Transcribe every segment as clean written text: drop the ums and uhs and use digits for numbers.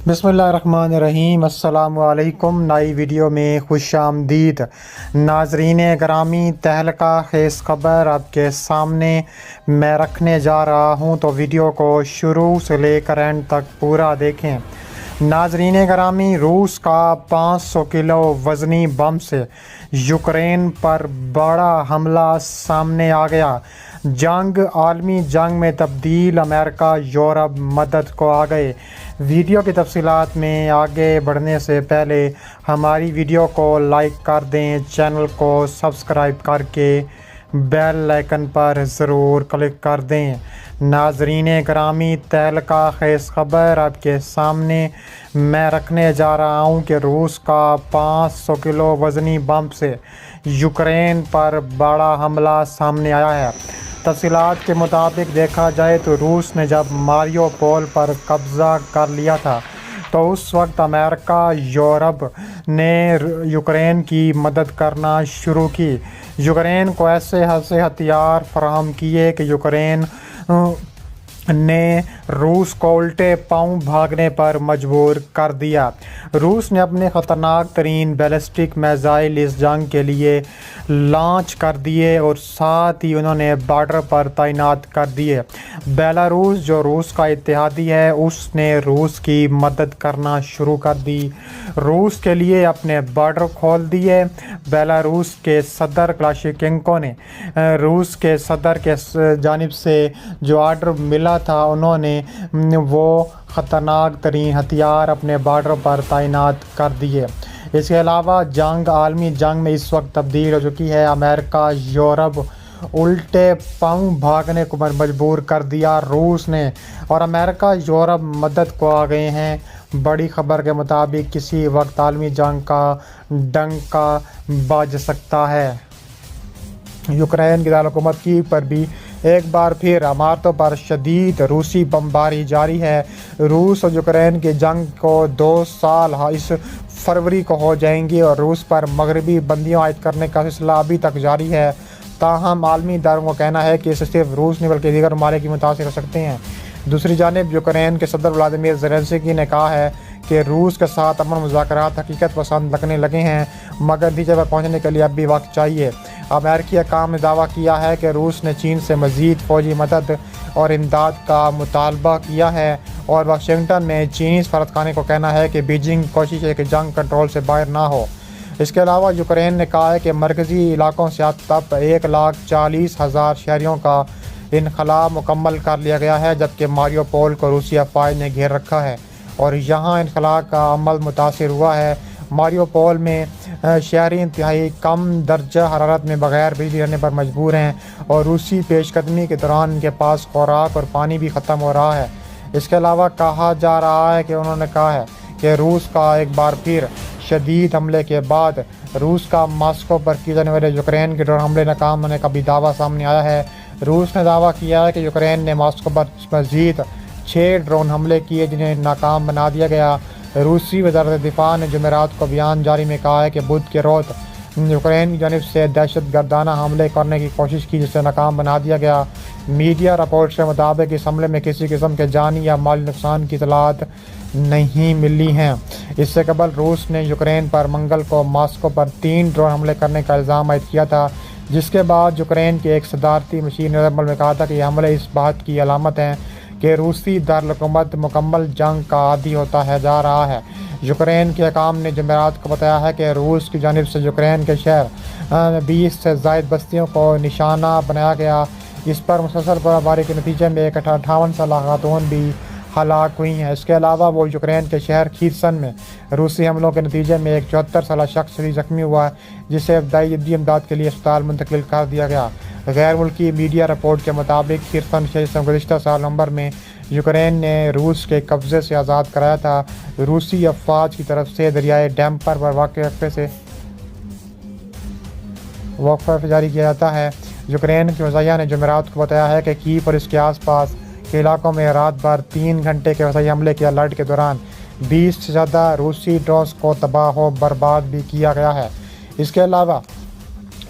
बिस्मिल्लाहिर्रहमानिर्रहीम। अस्सलाम वालेकुम। नई वीडियो में खुश आमदीद। नाजरीन ग्रामी, तहलका खेस खबर आपके सामने मैं रखने जा रहा हूँ, तो वीडियो को शुरू से लेकर एंड तक पूरा देखें। नाजरीन ग्रामी, रूस का 500 किलो वज़नी बम से यूक्रेन पर बड़ा हमला सामने आ गया। आलमी जंग में तब्दील, अमेरिका यूरोप मदद को आ गए। वीडियो की तफसीलात में आगे बढ़ने से पहले हमारी वीडियो को लाइक कर दें, चैनल को सब्सक्राइब करके बेल आइकन पर ज़रूर क्लिक कर दें। नाजरीन ग्रामी, तहलका खेस खबर आपके सामने मैं रखने जा रहा हूं कि रूस का 500 किलो वज़नी बम से यूक्रेन पर बड़ा हमला सामने आया है। तफसीलात के मुताबिक देखा जाए तो रूस ने जब मारियोपोल पर कब्ज़ा कर लिया था, तो उस वक्त अमेरिका यूरोप ने यूक्रेन की मदद करना शुरू की। यूक्रेन को ऐसे हथियार फराहम किए कि यूक्रेन ने रूस को उल्टे पांव भागने पर मजबूर कर दिया। रूस ने अपने ख़तरनाक तरीन बैलिस्टिक मिसाइल इस जंग के लिए लॉन्च कर दिए और साथ ही उन्होंने बॉर्डर पर तैनात कर दिए। बेलारूस, जो रूस का इत्तेहादी है, उसने रूस की मदद करना शुरू कर दी। रूस के लिए अपने बॉर्डर खोल दिए। बेलारूस के सदर क्लाशेंको ने रूस के सदर के जानिब से जो आर्डर मिला था, उन्होंने वो ख़तरनाक तरीन हथियार अपने बॉर्डर पर तैनात कर दिए। इसके अलावा आलमी जंग में इस वक्त तब्दील हो चुकी है। अमेरिका यूरोप उल्टे पांव भागने को मजबूर कर दिया रूस ने, और अमेरिका यूरोप मदद को आ गए हैं। बड़ी खबर के मुताबिक किसी वक्त आलमी जंग का डंका बज सकता है। यूक्रेन की दारकूमत की पर भी एक बार फिर इमारतों पर शदीद रूसी बमबारी जारी है। रूस और यूक्रेन की जंग को 2 साल इस फरवरी को हो जाएंगी और रूस पर मगरबी बंदियों आयद करने का सिलसिला अभी तक जारी है। ताहम आलमी इदारों का कहना है कि इससे सिर्फ रूस नहीं बल्कि दीगर ममालिक भी मुतासिर हो सकते हैं। दूसरी जानिब यूक्रेन के सदर व्लादिमीर ज़ेलेंस्की ने कहा है कि रूस के साथ अमन मुज़ाकरात हकीकत पसंद लगने लगे हैं, मगर नतीजे पर पहुँचने के लिए अब भी वक्त चाहिए। अमेरिकी हकाम ने दावा किया है कि रूस ने चीन से मज़ीद फ़ौजी मदद और इमदाद का मुतालबा किया है, और वाशिंगटन में चीनी सफारतखाने को कहना है कि बीजिंग कोशिश है कि जंग कंट्रोल से बाहर ना हो। इसके अलावा यूक्रेन ने कहा है कि मरकज़ी इलाकों से अब तक 1,40,000 शहरियों का इनखला मुकम्मल कर लिया गया है, जबकि मारियोपोल को रूसी अफवाज ने घेर रखा है और यहाँ इनखला का अमल मुतासिर हुआ है। मारियोपोल में शहरी इंतहाई कम दर्जा हरारत में बगैर बिजली रहने पर मजबूर हैं, और रूसी पेशकदमी के दौरान इनके पास खुराक और पानी भी ख़त्म हो रहा है। इसके अलावा कहा जा रहा है कि उन्होंने कहा है कि रूस का एक बार फिर शदीद हमले के बाद रूस का मॉस्को पर किए जाने वाले यूक्रेन के ड्रोन हमले नाकाम होने का भी दावा सामने आया है। रूस ने दावा किया है कि यूक्रेन ने मॉस्को पर मज़ीद 6 ड्रोन हमले किए, जिन्हें नाकाम बना दिया गया। रूसी वज़ारत दिफा ने जुमेरात को बयान जारी में कहा है कि बुध के रोज़ यूक्रेन की जानिब से दहशतगर्दाना हमले करने की कोशिश की, जिसे नाकाम बना दिया गया। मीडिया रिपोर्ट के मुताबिक इस हमले में किसी किस्म के जानी या माली नुकसान की इतलात नहीं मिली हैं। इससे कबल रूस ने यूक्रेन पर मंगल को मॉस्को पर 3 ड्रोन हमले करने का इल्ज़ाम आयद किया था, जिसके बाद यूक्रेन के एक सदारती मशीर ने अमल में कहा था कि ये हमले इस बात की अलामत हैं कि रूसी दारकूमत मुकम्मल जंग का आदी होता है जा रहा है। यूक्रेन के हकाम ने जुमेरात को बताया है कि रूस की जानिब से यूक्रेन के शहर 20 से ज़ायद बस्तियों को निशाना बनाया गया। इस पर मुसलसल गोलाबारी के नतीजे में 58 साल खातून भी हलाक हुई हैं। इसके अलावा वो यूक्रेन के शहर खीरसन में रूसी हमलों के नतीजे में एक 74 साल शख्स भी जख्मी हुआ है, जिसे इब्तदाई इमदाद के लिए अस्पताल मुंतकिल कर दिया गया। गैर मुल्की मीडिया रिपोर्ट के मुताबिक खीरसन शहर गुज़िश्ता साल नवंबर में यूक्रेन ने रूस के कब्ज़े से आज़ाद कराया था। रूसी अफवाज की तरफ से दरियाए डैम्पर पर वक्फे से वक्फा जारी किया जाता है। यूक्रेन के वज़ाया ने जुमेरात को बताया है कि कीव और इसके आसपास के इलाकों में रात भर 3 घंटे के वज़ाई हमले के अलर्ट के दौरान 20 से ज़्यादा रूसी ड्रोन्स को तबाह व बर्बाद भी किया गया है। इसके अलावा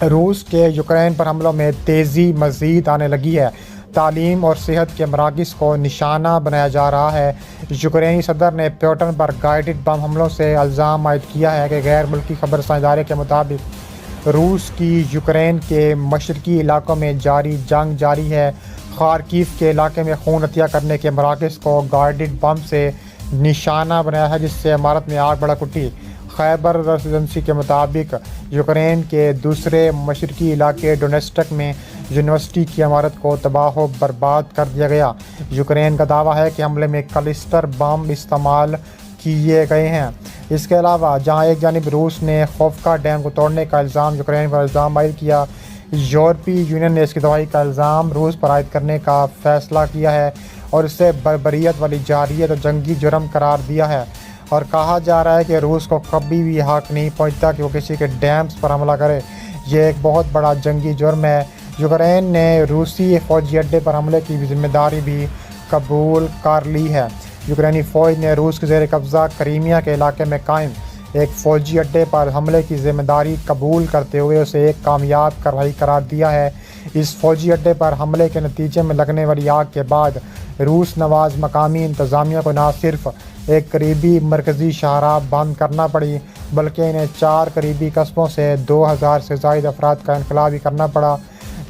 रूस के यूक्रेन पर हमलों में तेज़ी मज़ीद आने लगी है। تعلیم اور صحت کے مراکز کو نشانہ بنایا جا رہا ہے۔ یوکرینی صدر نے پیوٹن پر گائیڈڈ بم حملوں سے الزام عائد کیا ہے کہ غیر ملکی خبر رساں ادارے کے مطابق روس کی یوکرین کے مشرقی علاقوں میں جنگ جاری ہے۔ خارکیف کے علاقے میں خون عطیہ کرنے کے مراکز کو گائیڈڈ بم سے نشانہ بنایا ہے، جس سے عمارت میں آگ بھڑک اٹھی۔ خیبر ایجنسی کے مطابق یوکرین کے دوسرے مشرقی علاقے ڈونیٹسک میں یونیورسٹی کی عمارت کو تباہ و برباد کر دیا گیا۔ یوکرین کا دعویٰ ہے کہ حملے میں کلسٹر بم استعمال کیے گئے ہیں۔ اس کے علاوہ جہاں ایک جانب روس نے خوفکا ڈیم کو توڑنے کا یوکرین پر الزام عائد کیا، یورپی یونین نے اس کی تباہی کا الزام روس پر عائد کرنے کا فیصلہ کیا ہے اور اسے بربریت والی جارحیت اور جنگی جرم قرار دیا ہے، اور کہا جا رہا ہے کہ روس کو کبھی بھی حق نہیں پہنچتا کہ وہ کسی کے ڈیمز پر حملہ کرے۔ یہ ایک بہت بڑا جنگی جرم ہے۔ یوکرین نے روسی فوجی اڈے پر حملے کی ذمہ داری بھی قبول کر لی ہے۔ یوکرینی فوج نے روس کے زیر قبضہ کریمیا کے علاقے میں قائم ایک فوجی اڈے پر حملے کی ذمہ داری قبول کرتے ہوئے اسے ایک کامیاب کارروائی قرار دیا ہے۔ اس فوجی اڈے پر حملے کے نتیجے میں لگنے والی آگ کے بعد روس نواز مقامی انتظامیہ کو نہ صرف ایک قریبی مرکزی شاہراہ بند کرنا پڑی، بلکہ انہیں 4 قریبی قصبوں سے 2000 سے زائد افراد کا انخلا بھی کرنا پڑا۔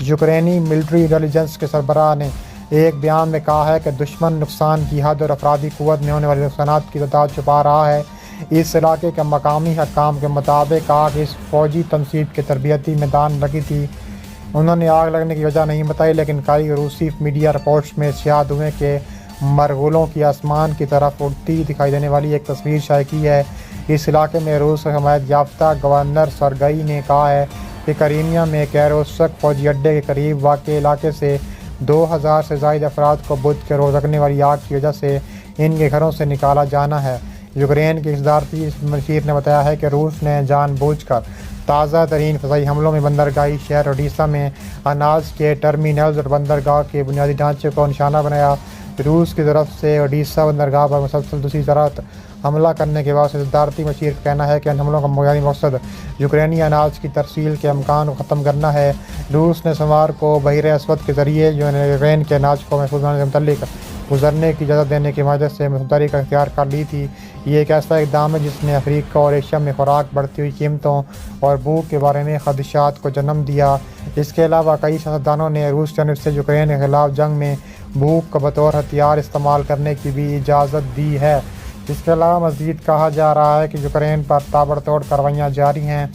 یوکرینی ملٹری انٹیلیجنس کے سربراہ نے ایک بیان میں کہا ہے کہ دشمن نقصان کی حد اور افرادی قوت میں ہونے والے نقصانات کی تعداد چھپا رہا ہے۔ اس علاقے کے مقامی حکام کے مطابق آگ اس فوجی تنصیب کے تربیتی میدان لگی تھی۔ انہوں نے آگ لگنے کی وجہ نہیں بتائی، لیکن کئی روسی میڈیا رپورٹس میں سیاہ دھوئیں کے مرغولوں کی آسمان کی طرف اڑتی دکھائی دینے والی ایک تصویر شائع کی ہے۔ اس علاقے میں روس سے حمایت یافتہ گورنر سرگئی نے کہا ہے کہ کریمیا میں کیروسک فوجی اڈے کے قریب واقع علاقے سے 2000 سے زائد افراد کو بدھ کے روز لگنے والی آگ کی وجہ سے ان کے گھروں سے نکالا جانا ہے۔ یوکرین کے صدارتی مشیر نے بتایا ہے کہ روس نے جان بوجھ کر تازہ ترین فضائی حملوں میں بندرگاہی شہر اوڈیسا میں اناج کے ٹرمینلز اور بندرگاہ کے بنیادی ڈھانچے کو نشانہ بنایا۔ روس کی طرف سے اوڈیسا بندرگاہ پر مسلسل دوسری طرح حملہ کرنے کے بعد صدارتی مشیر کا کہنا ہے کہ ان حملوں کا بنیادی مقصد یوکرینی اناج کی ترسیل کے امکان کو ختم کرنا ہے۔ روس نے سوموار کو بحیرہ اسود کے ذریعے یوکرین کے اناج کو محفوظ بنانے سے متعلق گزرنے کی اجازت دینے کی معاہدے سے مصدری کا اختیار کر لی تھی۔ یہ ایک ایسا اقدام ہے جس نے افریقہ اور ایشیا میں خوراک، بڑھتی ہوئی قیمتوں اور بھوک کے بارے میں خدشات کو جنم دیا۔ اس کے علاوہ کئی سیاستدانوں نے روس جانب سے یوکرین کے خلاف جنگ میں بھوک کو بطور ہتھیار استعمال کرنے کی بھی اجازت دی ہے۔ اس کے علاوہ مزید کہا جا رہا ہے کہ یوکرین پر تابڑتوڑ کارروائیاں جاری ہیں۔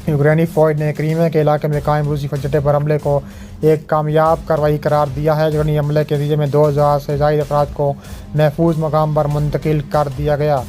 یوکرینی فوج نے کریمیا کے علاقے میں قائم روسی فوجی اڈے پر حملے کو ایک کامیاب کارروائی قرار دیا ہے۔ یوکرینی حملے کے نتیجے میں 2000 سے زائد افراد کو محفوظ مقام پر منتقل کر دیا گیا۔